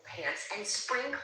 Pants and sprinkle.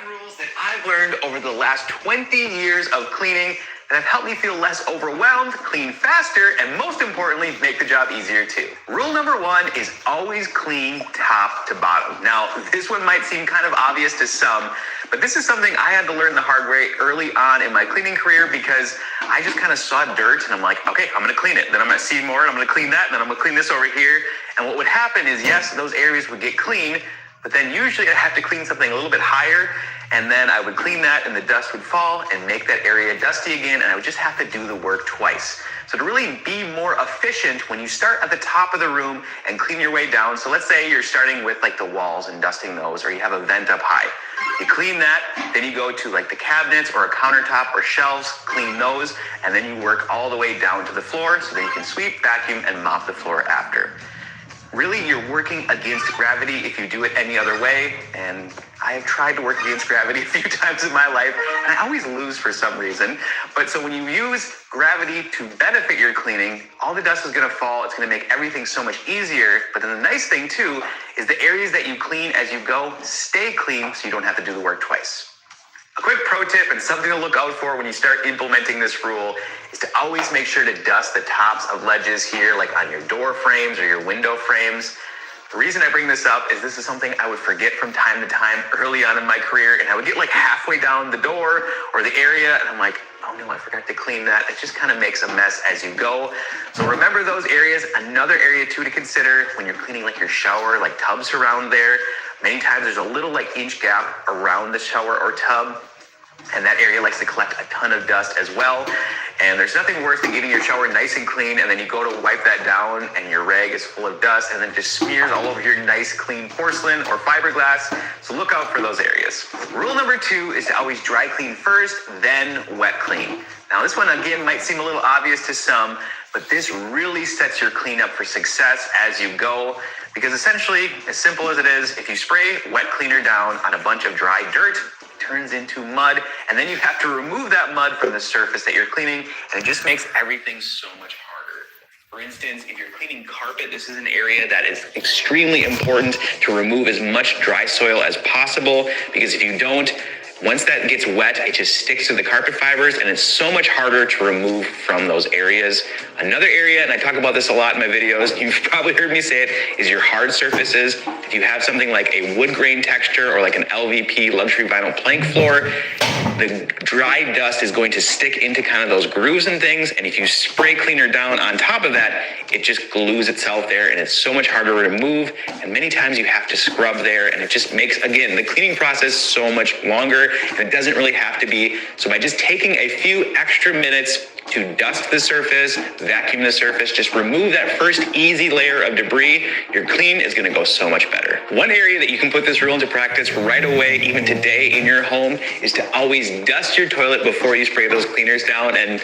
Rules that I've learned over the last 20 years of cleaning that have helped me feel less overwhelmed, clean faster, and most importantly, make the job easier too. Rule number one is always clean top to bottom. Now, this one might seem kind of obvious to some, but this is something I had to learn the hard way early on in my cleaning career because I just kind of saw dirt and I'm like, okay, I'm gonna clean it. Then I'm gonna see more and I'm gonna clean that, and then I'm gonna clean this over here. And what would happen is, yes, those areas would get clean, but then usually I'd have to clean something a little bit higher, and then I would clean that and the dust would fall and make that area dusty again, and I would just have to do the work twice. So to really be more efficient, when you start at the top of the room and clean your way down, so let's say you're starting with like the walls and dusting those, or you have a vent up high. You clean that, then you go to like the cabinets or a countertop or shelves, clean those, and then you work all the way down to the floor so that you can sweep, vacuum, and mop the floor after. Really, you're working against gravity if you do it any other way, and I have tried to work against gravity a few times in my life, and I always lose for some reason. But so when you use gravity to benefit your cleaning, all the dust is going to fall. It's going to make everything so much easier. But then the nice thing too is the areas that you clean as you go stay clean, so you don't have to do the work twice. A quick pro tip and something to look out for when you start implementing this rule is to always make sure to dust the tops of ledges here, like on your door frames or your window frames. The reason I bring this up is this is something I would forget from time to time early on in my career, and I would get like halfway down the door or the area, and I'm like, oh no, I forgot to clean that. It just kind of makes a mess as you go. So remember those areas. Another area too to consider when you're cleaning like your shower, like tubs around there. Many times there's a little like inch gap around the shower or tub, and that area likes to collect a ton of dust as well. And there's nothing worse than getting your shower nice and clean, and then you go to wipe that down and your rag is full of dust, and then it just smears all over your nice clean porcelain or fiberglass. So look out for those areas. Rule number 2 is to always dry clean first, then wet clean. Now this one again might seem a little obvious to some, but this really sets your cleanup for success as you go. Because essentially, as simple as it is, if you spray wet cleaner down on a bunch of dry dirt, it turns into mud, and then you have to remove that mud from the surface that you're cleaning, and it just makes everything so much harder. For instance, if you're cleaning carpet, this is an area that is extremely important to remove as much dry soil as possible, because if you don't, once that gets wet, it just sticks to the carpet fibers, and it's so much harder to remove from those areas. Another area, and I talk about this a lot in my videos, you've probably heard me say it, is your hard surfaces. If you have something like a wood grain texture or like an LVP luxury vinyl plank floor, the dry dust is going to stick into kind of those grooves and things, and if you spray cleaner down on top of that, it just glues itself there, and it's so much harder to remove, and many times you have to scrub there, and it just makes, again, the cleaning process so much longer, and it doesn't really have to be. So by just taking a few extra minutes to dust the surface, vacuum the surface, just remove that first easy layer of debris, your clean is gonna go so much better. One area that you can put this rule into practice right away, even today in your home, is to always dust your toilet before you spray those cleaners down. And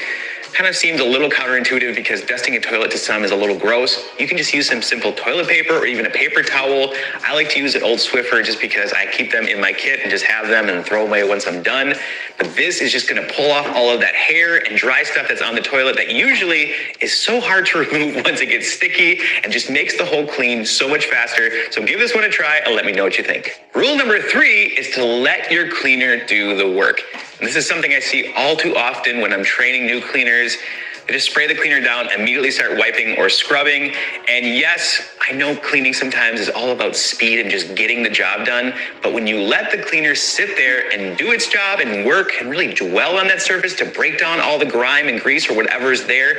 kind of seems a little counterintuitive because dusting a toilet to some is a little gross. You can just use some simple toilet paper or even a paper towel. I like to use an old Swiffer just because I keep them in my kit and just have them and throw them away once I'm done. But this is just gonna pull off all of that hair and dry stuff that's on the toilet that usually is so hard to remove once it gets sticky, and just makes the whole clean so much faster. So give this one a try and let me know what you think. Rule number 3 is to let your cleaner do the work. And this is something I see all too often when I'm training new cleaners. They just spray the cleaner down, immediately start wiping or scrubbing. And yes, I know cleaning sometimes is all about speed and just getting the job done. But when you let the cleaner sit there and do its job and work and really dwell on that surface to break down all the grime and grease or whatever's there,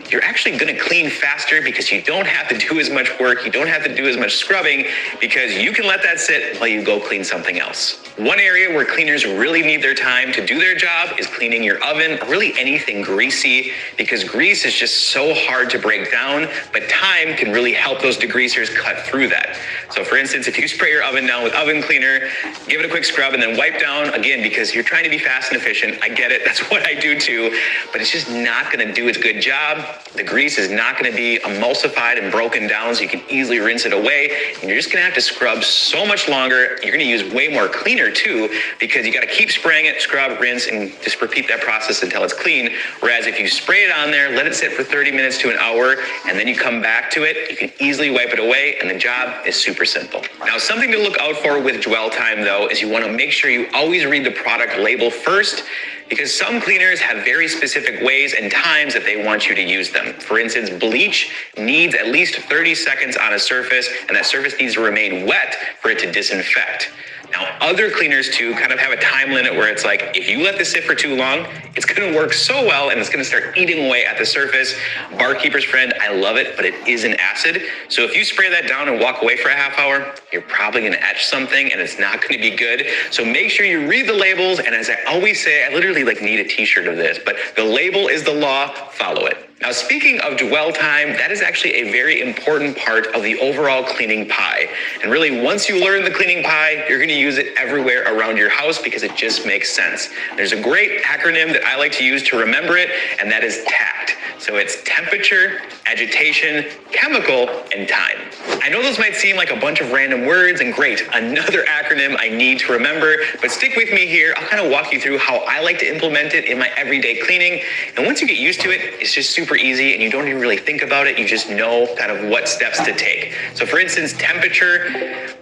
you're actually gonna clean faster because you don't have to do as much work. You don't have to do as much scrubbing because you can let that sit while you go clean something else. One area where cleaners really need their time to do their job is cleaning your oven, or really anything greasy, because grease is just so hard to break down, but time can really help those degreasers cut through that. So for instance, if you spray your oven down with oven cleaner, give it a quick scrub and then wipe down again, because you're trying to be fast and efficient. I get it, that's what I do too, but it's just not gonna do its good job. The grease is not gonna be emulsified and broken down so you can easily rinse it away, and you're just gonna have to scrub so much longer. You're gonna use way more cleaner too, because you gotta keep spraying it, scrub, rinse, and just repeat that process until it's clean. Whereas if you spray it on there, let it sit for 30 minutes to an hour, and then you come back to it, you can easily wipe it away, and the job is super simple. Now, something to look out for with dwell time though, is you wanna make sure you always read the product label first, because some cleaners have very specific ways and times that they want you to use them. For instance, bleach needs at least 30 seconds on a surface, and that surface needs to remain wet for it to disinfect. Now, other cleaners too kind of have a time limit where it's like, if you let this sit for too long, it's gonna work so well and it's gonna start eating away at the surface. Barkeeper's friend, I love it, but it is an acid. So if you spray that down and walk away for a half hour, you're probably gonna etch something and it's not gonna be good. So make sure you read the labels, and as I always say, I literally need a t-shirt of this, but the label is the law, follow it. Now, speaking of dwell time, that is actually a very important part of the overall cleaning pie. And really, once you learn the cleaning pie, you're gonna use it everywhere around your house because it just makes sense. There's a great acronym that I like to use to remember it, and that is TACT. So it's temperature, agitation, chemical, and time. I know those might seem like a bunch of random words, and great, another acronym I need to remember, but stick with me here. I'll kind of walk you through how I like to implement it in my everyday cleaning. And once you get used to it, it's just super easy and you don't even really think about it. You just know kind of what steps to take. So for instance, temperature,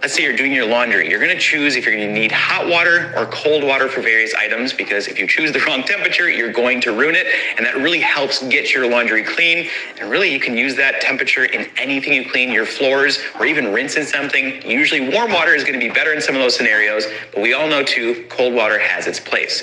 let's say you're doing your laundry. You're gonna choose if you're gonna need hot water or cold water for various items, because if you choose the wrong temperature, you're going to ruin it. And that really helps get your laundry laundry clean. And really, you can use that temperature in anything you clean, your floors, or even rinsing something. Usually warm water is going to be better in some of those scenarios, but we all know too, cold water has its place.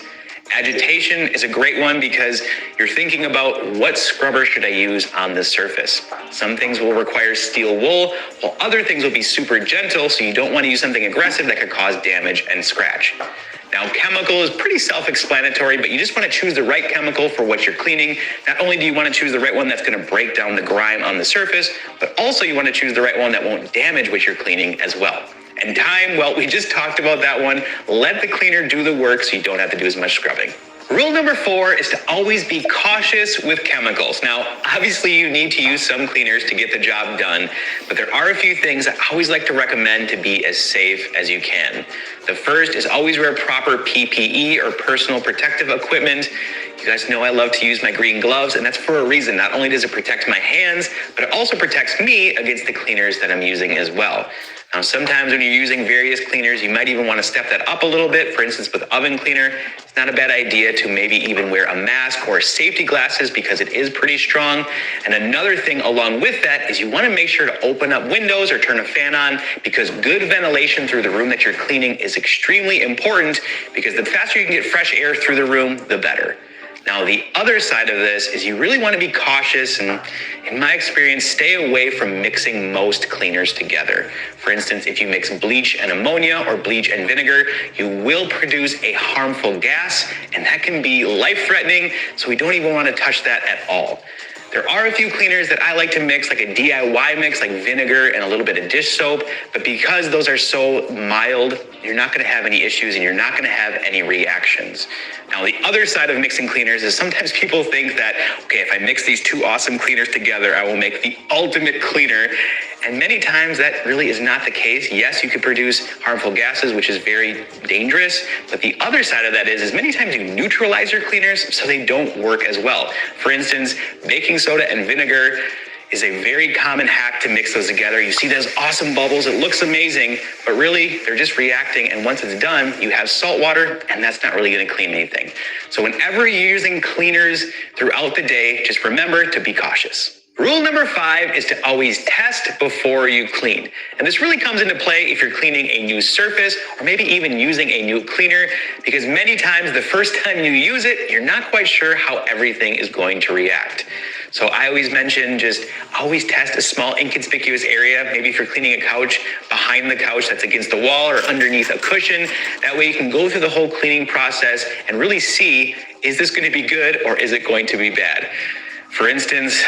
Agitation is a great one because you're thinking about what scrubber should I use on this surface. Some things will require steel wool, while other things will be super gentle, so you don't want to use something aggressive that could cause damage and scratch. Now, chemical is pretty self-explanatory, but you just want to choose the right chemical for what you're cleaning. Not only do you want to choose the right one that's going to break down the grime on the surface, but also you want to choose the right one that won't damage what you're cleaning as well. And time, well, we just talked about that one. Let the cleaner do the work so you don't have to do as much scrubbing. Rule number 4 is to always be cautious with chemicals. Now, obviously you need to use some cleaners to get the job done, but there are a few things I always like to recommend to be as safe as you can. The first is always wear proper PPE or personal protective equipment. You guys know I love to use my green gloves, and that's for a reason. Not only does it protect my hands, but it also protects me against the cleaners that I'm using as well. Now, sometimes when you're using various cleaners, you might even want to step that up a little bit. For instance, with oven cleaner, it's not a bad idea to maybe even wear a mask or safety glasses because it is pretty strong. And another thing along with that is you want to make sure to open up windows or turn a fan on, because good ventilation through the room that you're cleaning is extremely important, because the faster you can get fresh air through the room, the better. Now, the other side of this is you really want to be cautious and, in my experience, stay away from mixing most cleaners together. For instance, if you mix bleach and ammonia or bleach and vinegar, you will produce a harmful gas, and that can be life-threatening, so we don't even want to touch that at all. There are a few cleaners that I like to mix, like a DIY mix, like vinegar and a little bit of dish soap. But because those are so mild, you're not going to have any issues and you're not going to have any reactions. Now, the other side of mixing cleaners is sometimes people think that, okay, if I mix these two awesome cleaners together, I will make the ultimate cleaner. And many times that really is not the case. Yes, you could produce harmful gases, which is very dangerous. But the other side of that is many times you neutralize your cleaners so they don't work as well. For instance, baking soda and vinegar is a very common hack to mix those together. You see those awesome bubbles, it looks amazing, but really they're just reacting. And once it's done, you have salt water, and that's not really gonna clean anything. So whenever you're using cleaners throughout the day, just remember to be cautious. Rule number 5 is to always test before you clean. And this really comes into play if you're cleaning a new surface or maybe even using a new cleaner, because many times the first time you use it, you're not quite sure how everything is going to react. So I always mention just always test a small inconspicuous area. Maybe if you're cleaning a couch, behind the couch that's against the wall or underneath a cushion. That way you can go through the whole cleaning process and really see, is this going to be good or is it going to be bad? For instance,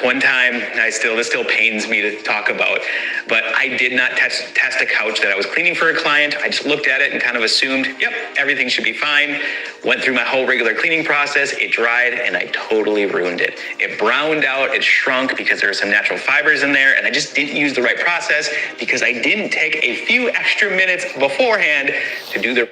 one time, this still pains me to talk about, but I did not test a couch that I was cleaning for a client. I just looked at it and kind of assumed, yep, everything should be fine. Went through my whole regular cleaning process, it dried, and I totally ruined it. It browned out, it shrunk because there were some natural fibers in there, and I just didn't use the right process because I didn't take a few extra minutes beforehand to do the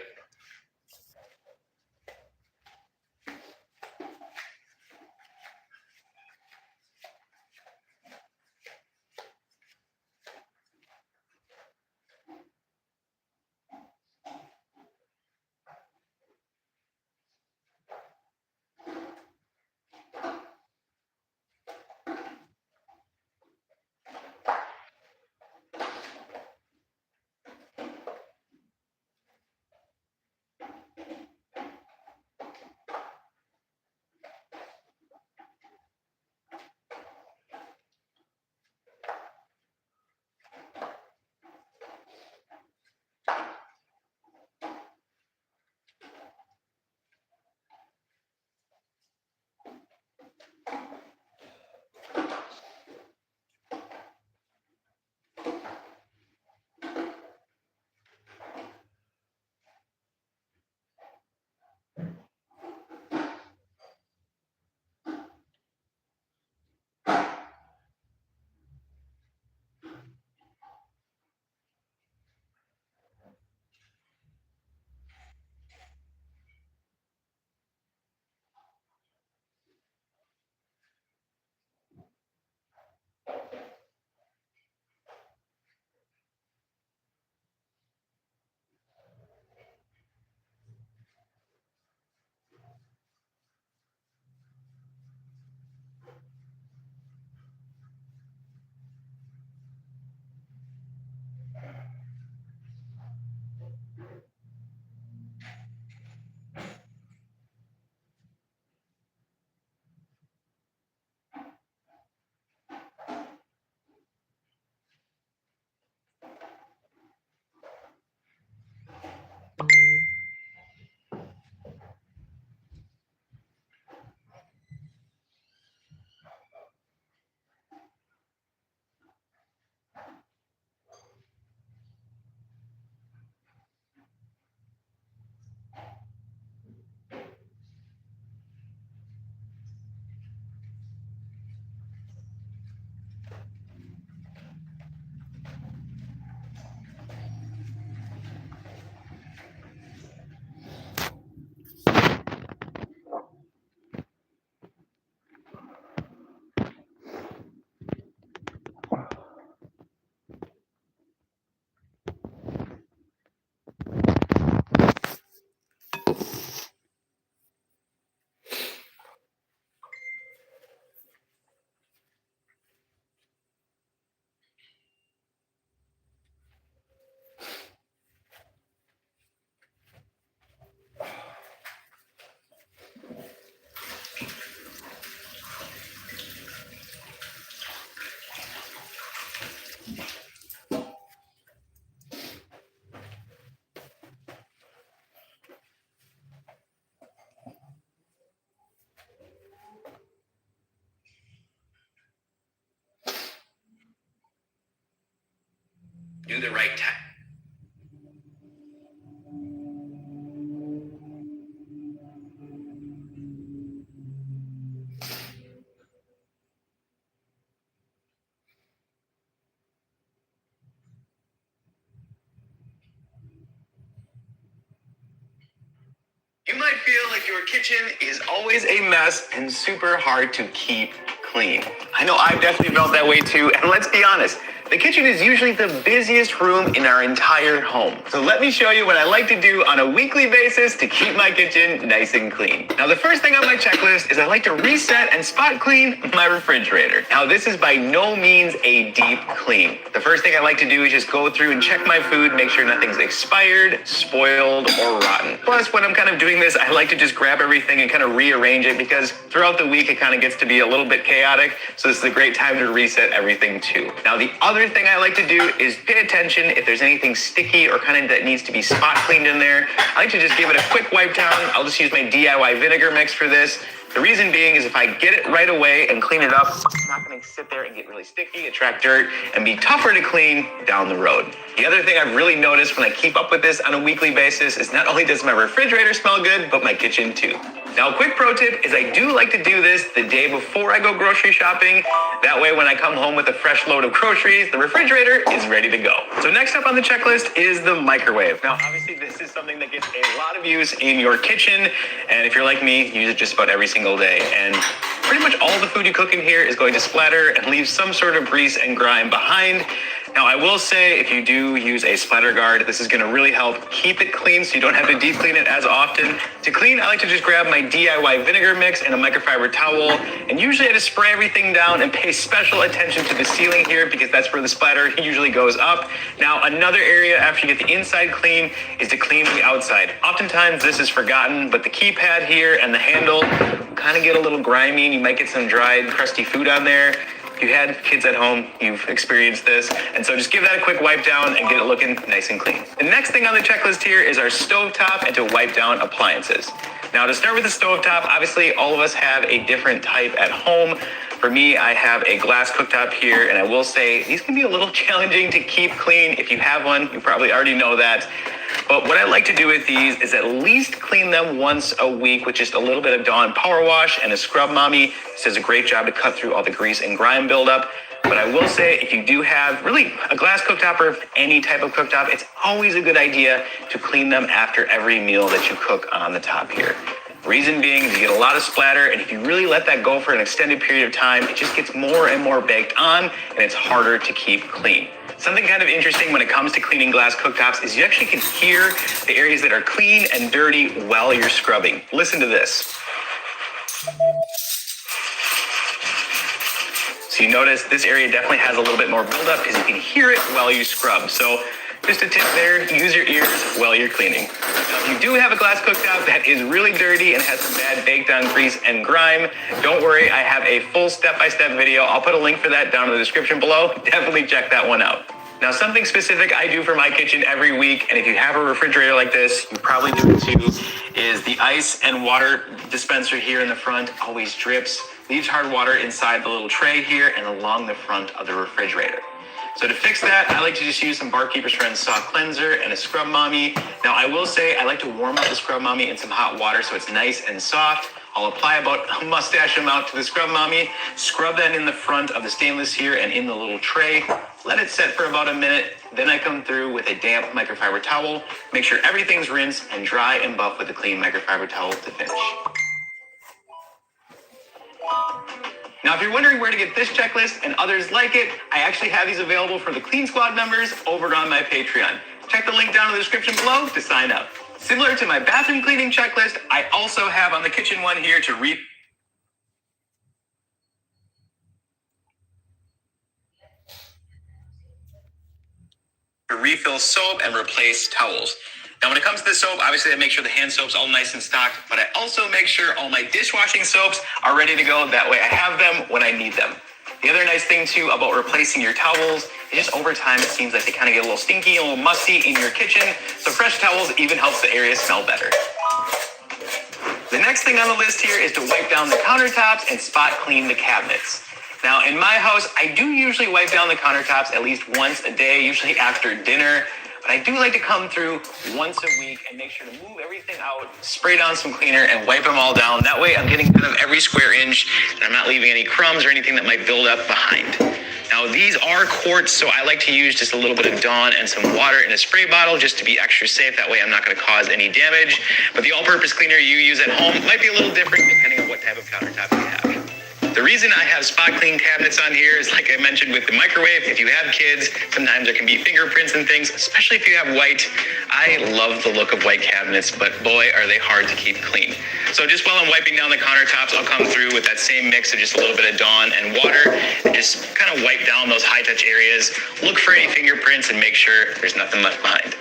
Do the right time. You might feel like your kitchen is always a mess and super hard to keep clean. I know I've definitely felt that way too, and let's be honest, the kitchen is usually the busiest room in our entire home. So let me show you what I like to do on a weekly basis to keep my kitchen nice and clean. Now, the first thing on my checklist is I like to reset and spot clean my refrigerator. Now, this is by no means a deep clean. The first thing I like to do is just go through and check my food, make sure nothing's expired, spoiled, or rotten. Plus, when I'm kind of doing this, I like to just grab everything and kind of rearrange it because throughout the week, it kind of gets to be a little bit chaotic. So this is a great time to reset everything too. Now, the other thing I like to do is pay attention if there's anything sticky or kind of that needs to be spot cleaned in there. I like to just give it a quick wipe down. I'll just use my DIY vinegar mix for this. The reason being is if I get it right away and clean it up, it's not going to sit there and get really sticky, attract dirt, and be tougher to clean down the road. The other thing I've really noticed when I keep up with this on a weekly basis is not only does my refrigerator smell good, but my kitchen too. Now, a quick pro tip is I do like to do this the day before I go grocery shopping. That way, when I come home with a fresh load of groceries, the refrigerator is ready to go. So next up on the checklist is the microwave. Now, obviously, this is something that gets a lot of use in your kitchen. And if you're like me, you use it just about every single day. And pretty much all the food you cook in here is going to splatter and leave some sort of grease and grime behind. Now, I will say if you do use a splatter guard, this is going to really help keep it clean so you don't have to deep clean it as often. To clean, I like to just grab my DIY vinegar mix and a microfiber towel. And usually I just spray everything down and pay special attention to the ceiling here because that's where the splatter usually goes up. Now, another area after you get the inside clean is to clean the outside. Oftentimes this is forgotten, but the keypad here and the handle kind of get a little grimy and you might get some dried, crusty food on there. If you had kids at home, you've experienced this. And so just give that a quick wipe down and get it looking nice and clean. The next thing on the checklist here is our stovetop and to wipe down appliances. Now, to start with the stovetop, obviously all of us have a different type at home. For me, I have a glass cooktop here, and I will say these can be a little challenging to keep clean. If you have one, you probably already know that. But what I like to do with these is at least clean them once a week with just a little bit of Dawn Power Wash and a Scrub Mommy. This does a great job to cut through all the grease and grime buildup. But I will say if you do have really a glass cooktop or any type of cooktop, it's always a good idea to clean them after every meal that you cook on the top here. Reason being, you get a lot of splatter, and if you really let that go for an extended period of time, it just gets more and more baked on, and it's harder to keep clean. Something kind of interesting when it comes to cleaning glass cooktops is you actually can hear the areas that are clean and dirty while you're scrubbing. Listen to this. So you notice this area definitely has a little bit more buildup because you can hear it while you scrub. So just a tip there, use your ears while you're cleaning. Now, if you do have a glass cooktop that is really dirty and has some bad baked on grease and grime, don't worry, I have a full step-by-step video. I'll put a link for that down in the description below. Definitely check that one out. Now, something specific I do for my kitchen every week, and if you have a refrigerator like this, you probably do it too, is the ice and water dispenser here in the front always drips, leaves hard water inside the little tray here and along the front of the refrigerator. So to fix that, I like to just use some Barkeeper's Friends soft cleanser and a Scrub Mommy. Now, I will say I like to warm up the Scrub Mommy in some hot water so it's nice and soft. I'll apply about a mustache amount to the Scrub Mommy, scrub that in the front of the stainless here and in the little tray, let it set for about a minute. Then I come through with a damp microfiber towel, make sure everything's rinsed and dry and buff with a clean microfiber towel to finish. Now, if you're wondering where to get this checklist and others like it, I actually have these available for the Clean Squad members over on my Patreon. Check the link down in the description below to sign up. Similar to my bathroom cleaning checklist, I also have on the kitchen one here to refill soap and replace towels. Now, when it comes to the soap, obviously I make sure the hand soap's all nice and stocked, but I also make sure all my dishwashing soaps are ready to go. That way I have them when I need them. The other nice thing too about replacing your towels is just over time, it seems like they kind of get a little stinky, a little musty in your kitchen. So fresh towels even helps the area smell better. The next thing on the list here is to wipe down the countertops and spot clean the cabinets. Now, in my house, I do usually wipe down the countertops at least once a day, usually after dinner. But I do like to come through once a week and make sure to move everything out, spray down some cleaner, and wipe them all down. That way I'm getting kind of every square inch, and I'm not leaving any crumbs or anything that might build up behind. Now, these are quartz, so I like to use just a little bit of Dawn and some water in a spray bottle just to be extra safe. That way I'm not going to cause any damage. But the all-purpose cleaner you use at home might be a little different depending on what type of countertop you have. The reason I have spot clean cabinets on here is, like I mentioned with the microwave, if you have kids, sometimes there can be fingerprints and things, especially if you have white. I love the look of white cabinets, but boy, are they hard to keep clean. So just while I'm wiping down the countertops, I'll come through with that same mix of just a little bit of Dawn and water and just kind of wipe down those high touch areas, look for any fingerprints, and make sure there's nothing left behind.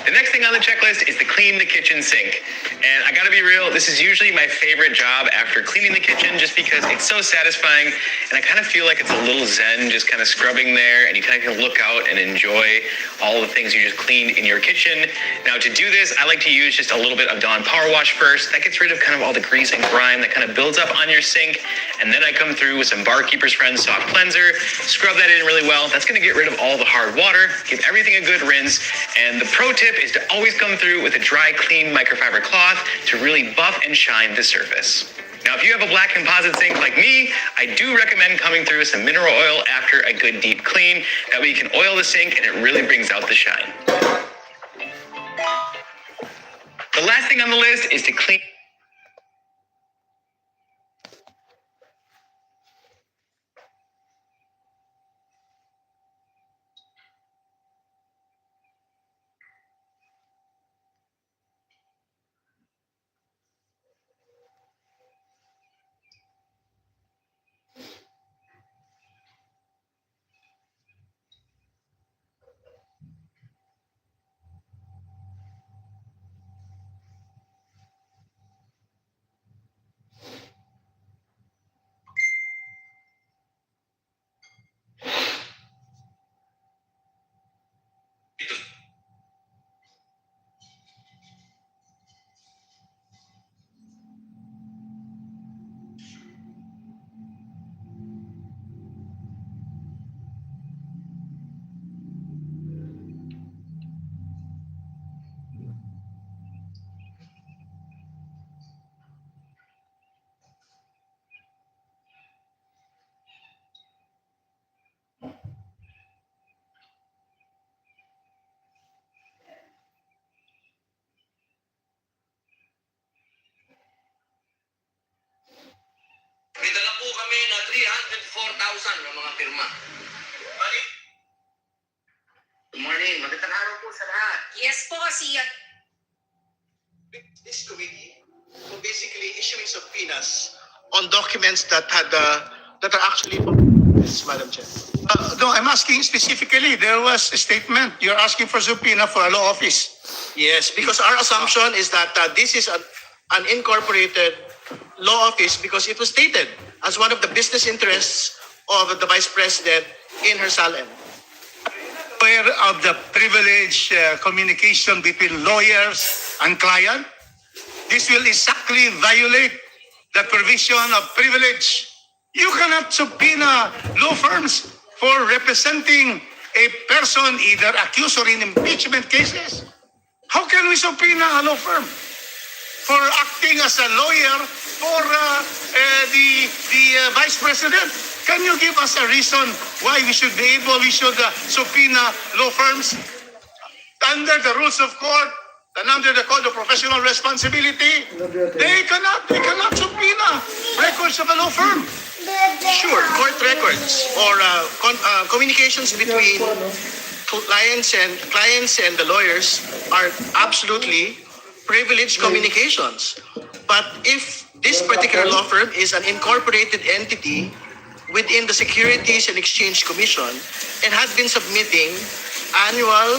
The next thing on the checklist is to clean the kitchen sink. And I gotta be real, this is usually my favorite job after cleaning the kitchen just because it's so satisfying and I kind of feel like it's a little zen just kind of scrubbing there, and you kind of can look out and enjoy all the things you just cleaned in your kitchen. Now to do this, I like to use just a little bit of Dawn Power Wash first. That gets rid of kind of all the grease and grime that kind of builds up on your sink. And then I come through with some Barkeeper's Friends Soft Cleanser, scrub that in really well. That's gonna get rid of all the hard water, give everything a good rinse. And the pro tip is to always come through with a dry, clean microfiber cloth to really buff and shine the surface. Now, if you have a black composite sink like me, I do recommend coming through with some mineral oil after a good deep clean. That way you can oil the sink and it really brings out the shine. The last thing on the list is to clean. May dala po kami na 304,000 ng mga pirma. Good morning. Magandang araw po sa lahat. Yes po, siya. This committee for basically issuing subpoenas on documents that are actually yes, Madam Chair. No, I'm asking specifically. There was a statement. You're asking for subpoena for a law office. Yes, because our assumption is that this is an incorporated law office because it was stated as one of the business interests of the Vice President in her SALM. Aware of the privilege communication between lawyers and client. This will exactly violate the provision of privilege. You cannot subpoena law firms for representing a person either accused or in impeachment cases. How can we subpoena a law firm for acting as a lawyer for the Vice President? Can you give us a reason why we should subpoena law firms under the rules of court and under the Code of Professional Responsibility? They cannot subpoena records of a law firm. Sure, court records or communications between clients and the lawyers are absolutely privileged communications. But if this particular law firm is an incorporated entity within the Securities and Exchange Commission and has been submitting annual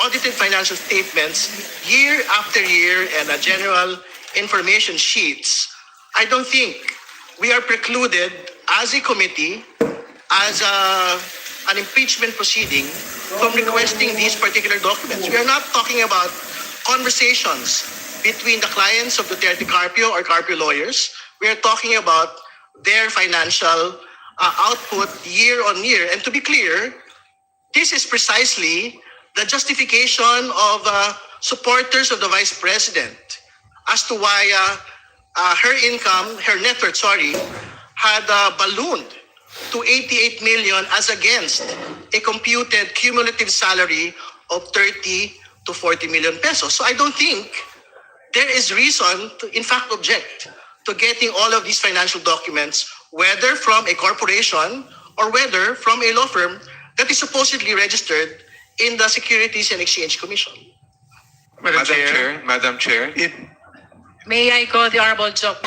audited financial statements year after year and general information sheets, I don't think we are precluded as a committee, as an impeachment proceeding, from requesting these particular documents. We are not talking about conversations between the clients of Duterte Carpio or Carpio lawyers. We are talking about their financial output year on year. And to be clear, this is precisely the justification of supporters of the Vice President as to why her income, her net worth, had ballooned to 88 million as against a computed cumulative salary of 30 to 40 million pesos. So I don't think there is reason to, in fact, object to getting all of these financial documents, whether from a corporation or whether from a law firm that is supposedly registered in the Securities and Exchange Commission. Madam Chair, May I call the Honorable Joke?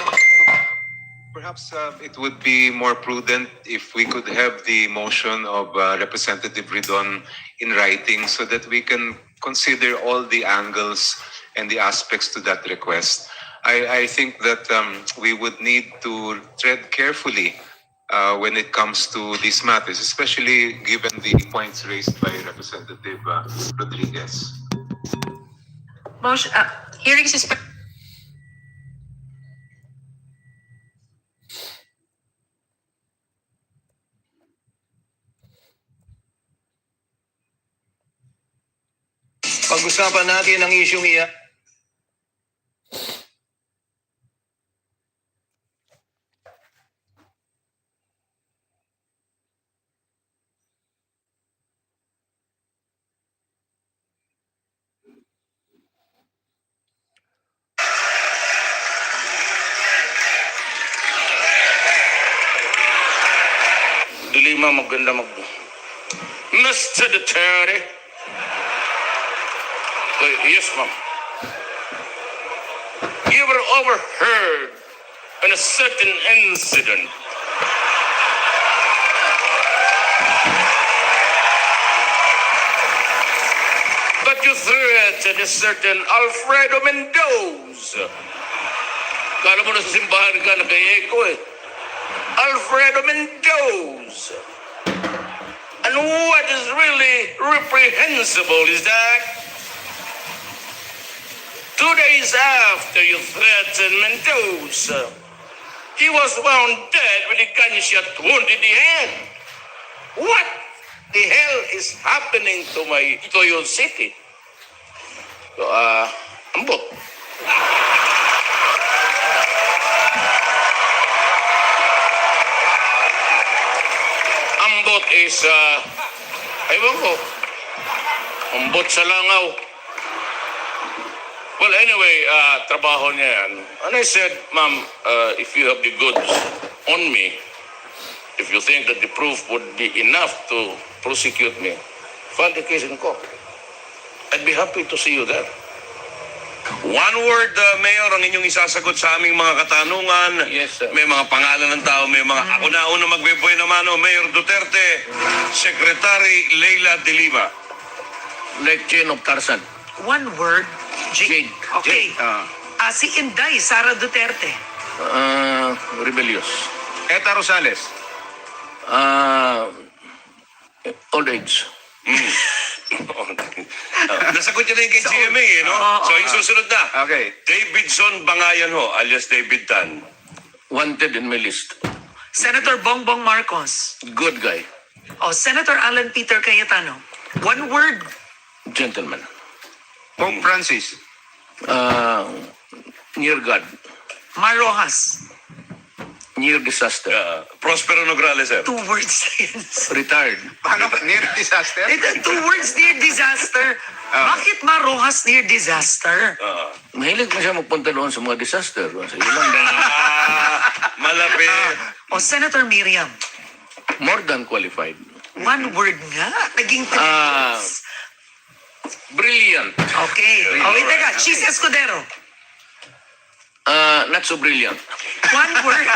perhaps it would be more prudent if we could have the motion of Representative Ridon in writing so that we can consider all the angles and the aspects to that request. I think that we would need to tread carefully when it comes to these matters, especially given the points raised by Representative Rodriguez. Motion, hearing suspended. Pag-usapan natin ang isyong iyan. Dilima, maganda Mr. Duterte. Yes, ma'am. You were overheard in a certain incident. But you threatened a certain Alfredo Mendoza. Kala mo na sa simbahan ka nag-echo eh. Alfredo Mendoza. And what is really reprehensible is that 2 days after you threatened Mendoza, he was found dead with a gunshot wound in the head. What the hell is happening to your city? So, ambot. Ambot is, ewan ko, ambot sa langaw. Well, anyway, trabaho niya yan. And I said, ma'am, if you have the goods on me, if you think that the proof would be enough to prosecute me, file the case in court. I'd be happy to see you there. One word, Mayor, ang inyong isasagot sa aming mga katanungan. Yes, sir. May mga pangalan ng tao, may mga ako na una magbe-boy na mano, Mayor Duterte, Secretary Leila de Lima. Like chain of Tarzan. One word, Jade. Okay. Si Inday, Sara Duterte. Rebellious. Eta Rosales. Old age. Nasagot niya na yung kay GMA, eh, no? So, yung susunod na. Okay. Davidson Bangayan ho, alias David Tan. Wanted in my list. Senator Bongbong Marcos. Good guy. Senator Alan Peter Cayetano. One word, Gentleman. Pope Francis. Near God. Mar Rojas. Near disaster. Prospero Nograles, sir. 2 words din. Retired. Paano? Near disaster? 2 words, near disaster. Bakit Mar Rojas near disaster? Mahilig na siya magpunta doon sa mga disaster. Sige lang. Malapit. Senator Miriam. More than qualified. One word nga. Naging 3 words. Brilliant. Okay. Wait, teka. Cheese Escudero. Not so brilliant. One word.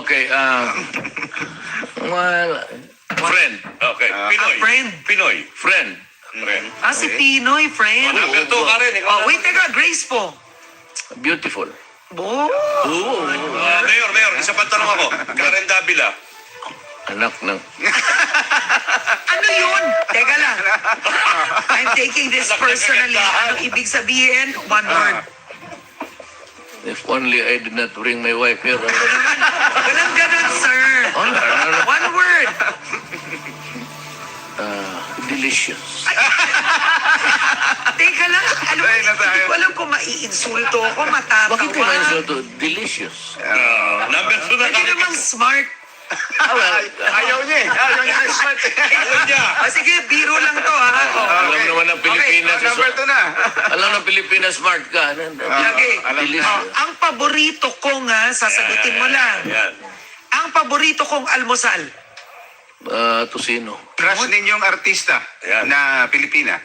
Okay. Well, Friend. Okay. Pinoy. friend. Pinoy. friend. Friend. Si Pinoy, friend. Number 2 ka rin. Wait, teka. Grace po. Beautiful. Mayor, isa pang tanong ako. Karen Davila. Anak ng... Ano yun? Teka lang. I'm taking this personally. Ano ibig sabihin? One word. If only I did not bring my wife here. Walang ganun, sir. Oh, One word. delicious. Teka lang, alam mo, hindi ko alam kung maiinsulto ako, matatawa. Bakit ka na delicious? Number 2 na Hindi namang smart. Ayaw niya eh. Ayaw niya ng smart. Sige, biro lang to, ha? Alam naman ng Pilipinas. Number 2 na. Alam ng Pilipinas, smart ka. Lagi. Delicious. Ang paborito ko nga, sasagutin mo lang. Yan. Ang paborito kong almusal. Tosino. Crush ninyong artista Yan. na Pilipina.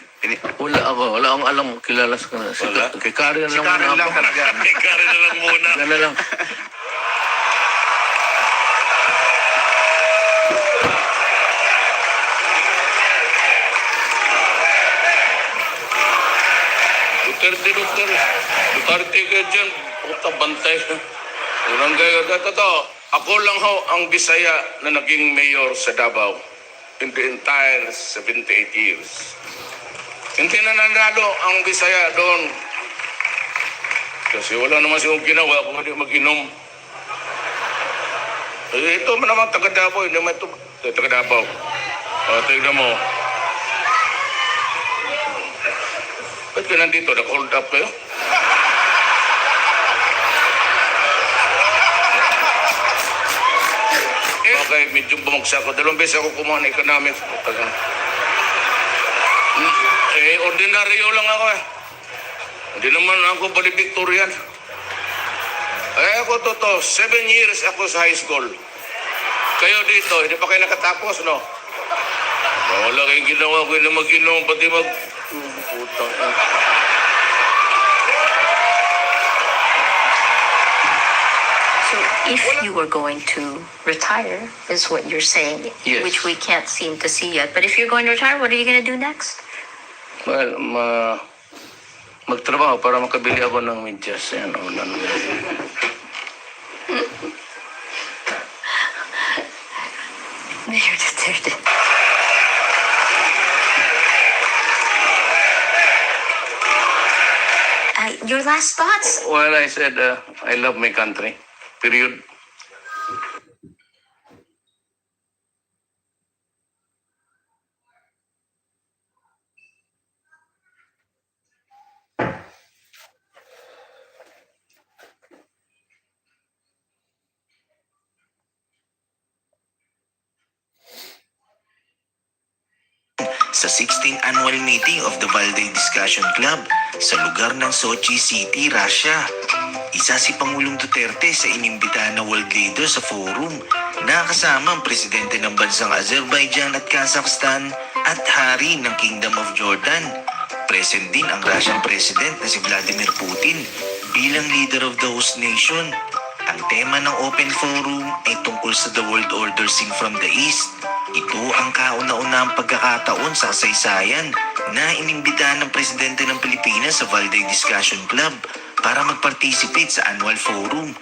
Wala ako. Wala akong alam. Kilala sa kanila. Wala? Kay Karen lang Karen muna lang ako. talaga. May kare na lang muna. Gana lang. Duterte ka dyan. Puta, bantay. Urang kayo. Ako lang ho ang Bisaya na naging mayor sa Davao in the entire 78 years. Hindi na nanalo ang Bisaya doon. Kasi wala naman siyang ginawa kung hindi mag-inom. Eh, ito naman taga Davao. Hindi naman ito taga Davao. O, tignan mo. Ba't ka nandito? Nag-hold up kayo? Okay, medyo bumagsak ako. 2 beses ako kumuha ng economics. Ordinaryo lang ako eh. Hindi naman ako valedictorian. Ako 7 years ako sa high school. Kayo dito, hindi pa kayo nakatapos, no? Wala kayong ginawa ko na mag-inom, pati putang. So if you were going to retire, is what you're saying, Yes. which we can't seem to see yet. But if you're going to retire, what are you going to do next? Well, magtrabaho para makabili ako ng medyas. Yan, o, Mayor Duterte. Your last thoughts? Well, I said, I love my country. Period. sa 16th annual meeting of the Valday Discussion Club sa lugar ng Sochi City, Russia. Isa si Pangulong Duterte sa inimbitahan na world leader sa forum na kasama ang presidente ng bansang Azerbaijan at Kazakhstan at hari ng Kingdom of Jordan. Present din ang Russian President na si Vladimir Putin bilang leader of the host nation. Ang tema ng Open Forum ay tungkol sa The World Order Seen from the East. Ito ang kauna-unahang pagkakataon sa kasaysayan na inimbitahan ng Presidente ng Pilipinas sa Valday Discussion Club para mag-participate sa annual forum.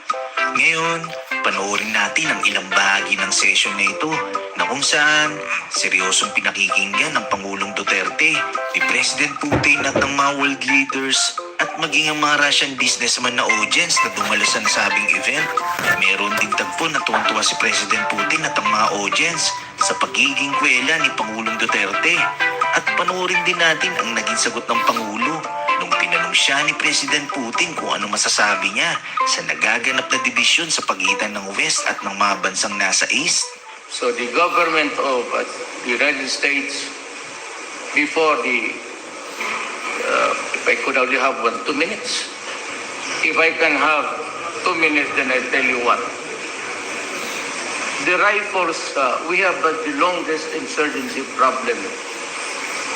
Ngayon, panoorin natin ang ilang bahagi ng session na ito na kung saan seryosong pinakikinggan ng Pangulong Duterte, ni President Putin at ng mga world leaders at maging ang mga Russian businessman na audience na dumalo sa nasabing event. Meron din tagpo na tuwang-tuwa si President Putin at ang mga audience sa pagiging kwela ni Pangulong Duterte. At panoorin din natin ang naging sagot ng Pangulo nung tinanong siya ni President Putin kung ano masasabi niya sa nagaganap na dibisyon sa pagitan ng West at ng mga bansang nasa East. So the government of the United States, before the, if I could only have 2 minutes, if I can have 2 minutes, then I tell you what. The rifles, we have the longest insurgency problem,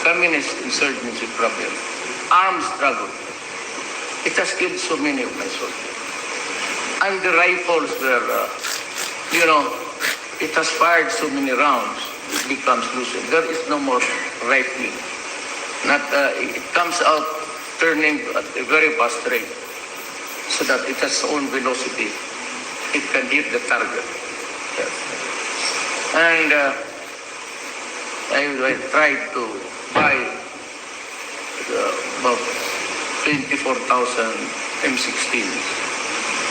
communist insurgency problem, armed struggle. It has killed so many of my soldiers. And the rifles were, it has fired so many rounds, it becomes loosened. There is no more rifling. It comes out turning at a very fast rate so that it has own velocity. It can hit the target. Yes. And I tried to buy about 24,000 M16s.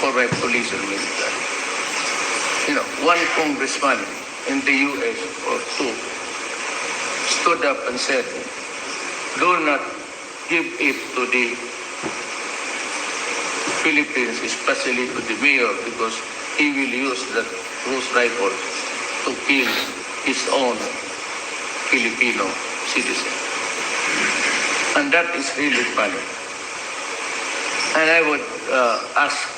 for my police and military. You know, one congressman in the US or two stood up and said, do not give it to the Philippines, especially to the mayor, because he will use those rifles to kill his own Filipino citizen. And that is really funny. And I would ask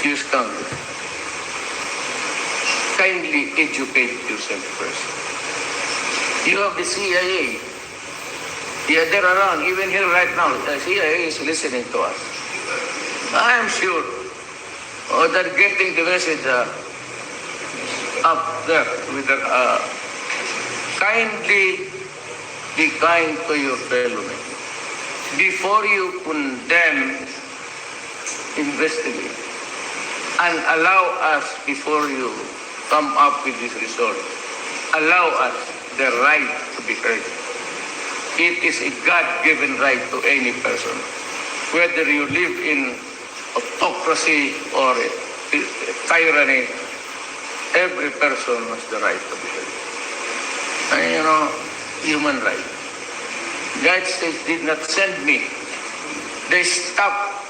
US Congress, kindly educate yourself first. You have the CIA. Yeah, they're around. Even here right now, the CIA is listening to us. I am sure they're getting the message up there with the, kindly be kind to your fellow men. Before you condemn, investigate. And allow us, before you come up with this result, allow us the right to be heard. It is a God-given right to any person. Whether you live in autocracy or tyranny, every person has the right to be heard. And you know, human right. The United States did not send me. They stopped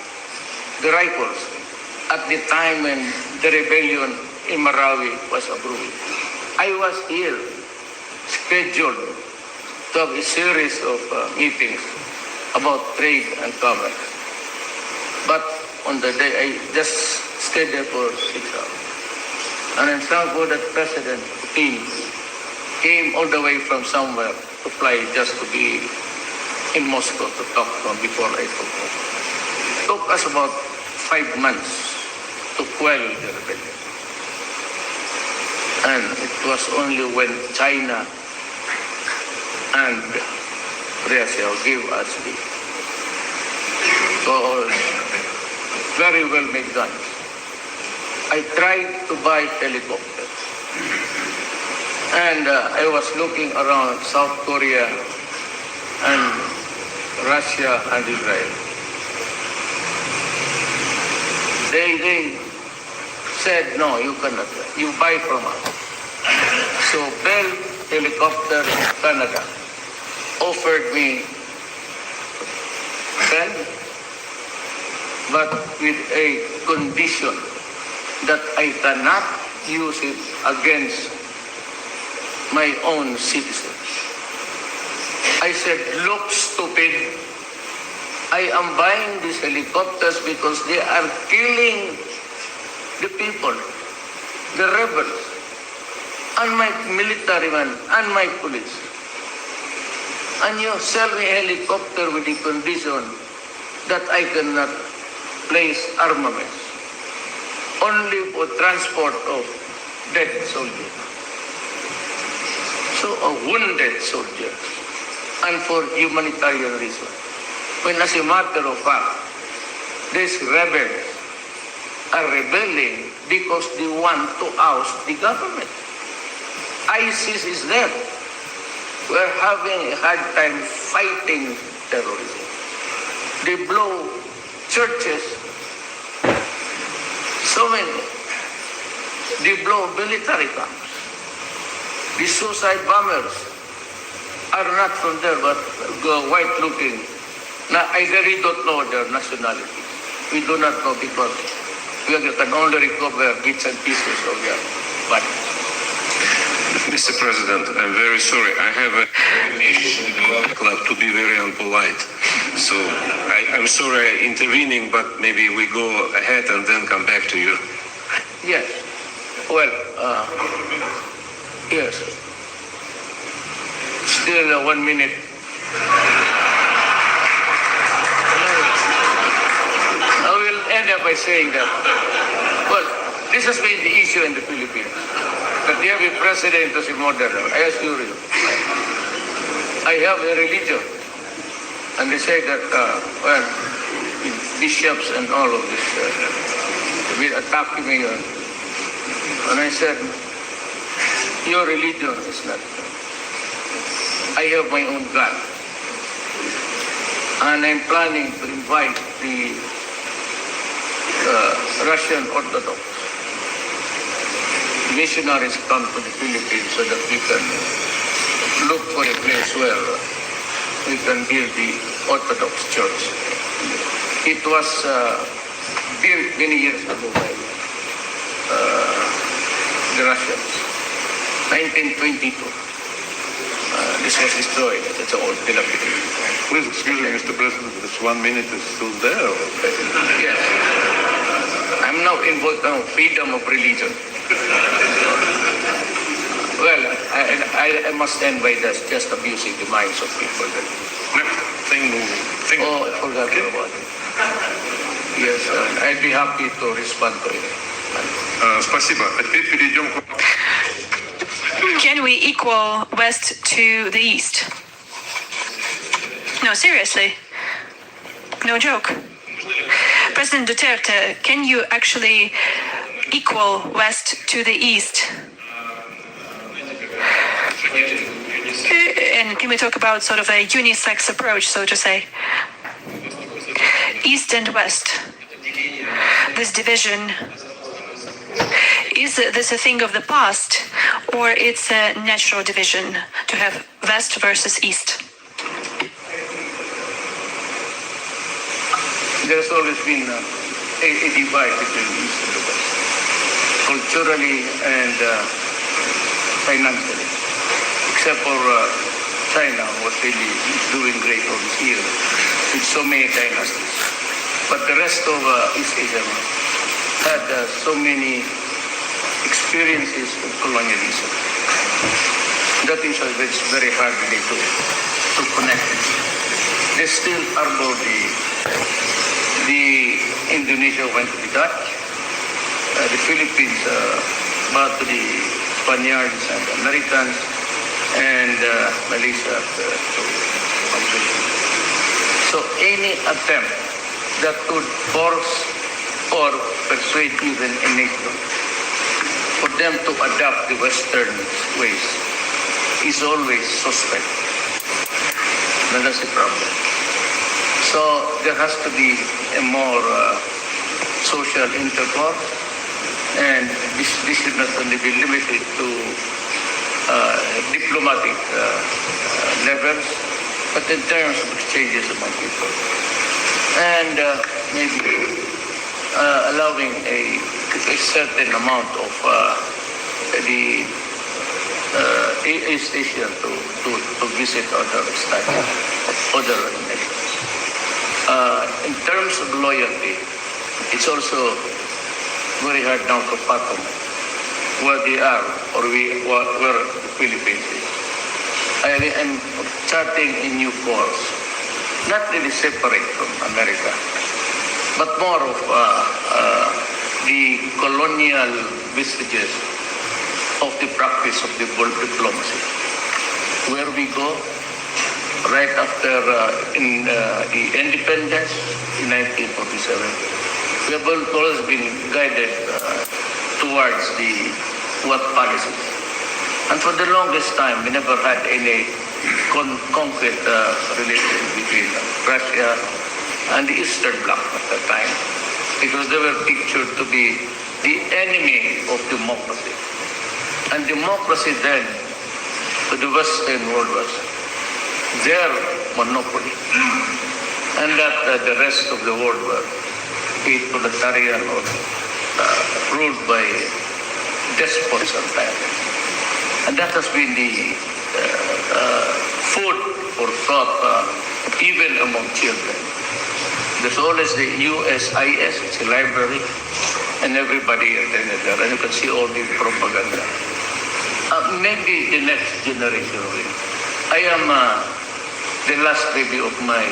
the rifles at the time when the rebellion in Marawi was approved. I was here, scheduled to have a series of meetings about trade and commerce. But on the day, I just stayed there for 6 hours. And I'm thankful that President Putin came all the way from somewhere to fly just to be in Moscow to talk to him before I took off. It took us about 5 months to quell the rebellion. And it was only when China and Russia gave us the very well-made guns. I tried to buy helicopters. And I was looking around South Korea and Russia and Israel. They said, no, you cannot. You buy from us. So Bell Helicopter Canada offered me 10, but with a condition that I cannot use it against my own citizens. I said, look, stupid. I am buying these helicopters because they are killing the people, the rebels, and my military men, and my police. And you sell me a helicopter with the condition that I cannot place armaments, only for transport of dead soldiers. So a wounded soldier, and for humanitarian reasons. When as a matter of fact, these rebels are rebelling because they want to oust the government. ISIS is there. We're having a hard time fighting terrorism. They blow churches, so many. They blow military camps. The suicide bombers are not from there, but white-looking. Now, I really don't know their nationality. We do not know because we can only recover bits and pieces of their body. Mr. President, I'm very sorry. I have a club to be very unpolite. So I'm sorry I'm intervening, but maybe we go ahead and then come back to you. Yes. Well, yes. Still 1 minute. I will end up by saying that, well, this has been the issue in the Philippines. That they have a president as a model. I assure you. I have a religion. And they say that, well, bishops and all of this will attack me. And I said, your religion is not. I have my own God. And I'm planning to invite the Russian Orthodox missionaries come to the Philippines so that we can look for a place where we can build the Orthodox Church. It was built many years ago by the Russians. 1922. This was destroyed. It's an old pyramid. Please excuse me, Mr. President, this 1 minute is still there. Yes. I'm now involved in freedom of religion. Well, I must end by this, just abusing the minds of people. Oh, I forgot about it. Yes, I'd be happy to respond to it. Спасибо. А теперь перейдем к... Can we equal West to the East? No, seriously. No joke. President Duterte, can you actually equal West to the East? And can we talk about sort of a unisex approach, so to say? East and West. This division, is this a thing of the past, or it's a natural division to have West versus East? There's always been a divide between the East and the West, culturally and financially. Except for China, was really doing great all this year with so many dynasties. But the rest of East Asia had so many experiences of colonialism. That is why it's very hard really to connect. They still arbor the Indonesia went to the Dutch, the Philippines bowed to the Spaniards and Americans, and Malaysia to Australia. So any attempt that could force or persuade even a nation for them to adopt the Western ways is always suspect. And that's the problem. So there has to be a more social intercourse, and this should not only be limited to diplomatic levels, but in terms of exchanges among people. And maybe allowing a certain amount of the East Asia to visit other studies, other nations. In terms of loyalty, it's also very hard now to fathom where they are or where the Philippines is. I am charting a new course, not really separate from America, but more of the colonial vestiges of the practice of the diplomacy. Where we go, right after the independence in 1947, we have always been guided towards the what policies. And for the longest time, we never had any concrete relation between Russia and the Eastern Bloc at that time, because they were pictured to be the enemy of democracy. And democracy then, to the Western world, was their monopoly. And that the rest of the world were proletarian or ruled by despots and tyrants. And that has been the food for thought even among children. There's always the USIS, it's a library, and everybody attended there, and you can see all the propaganda. Maybe the next generation will. I am the last baby of my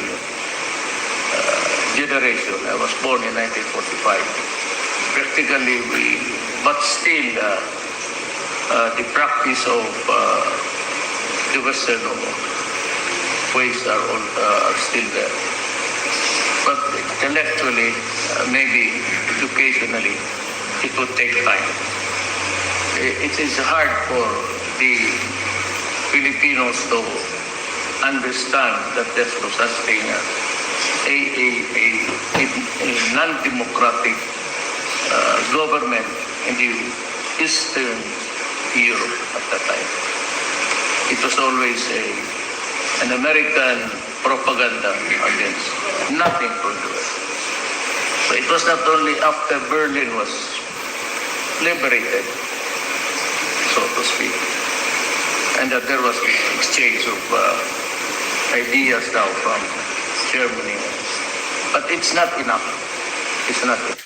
generation. I was born in 1945. Practically, but still, the practice of the Western ways are still there. But intellectually, maybe educationally, it would take time. It is hard for the Filipinos to understand that there's no such thing as a non-democratic government in the Eastern Europe at that time. It was always an American propaganda against nothing for the West. So it was not only after Berlin was liberated, so to speak, and that there was exchange of ideas now from Germany. But it's not enough. It's not enough.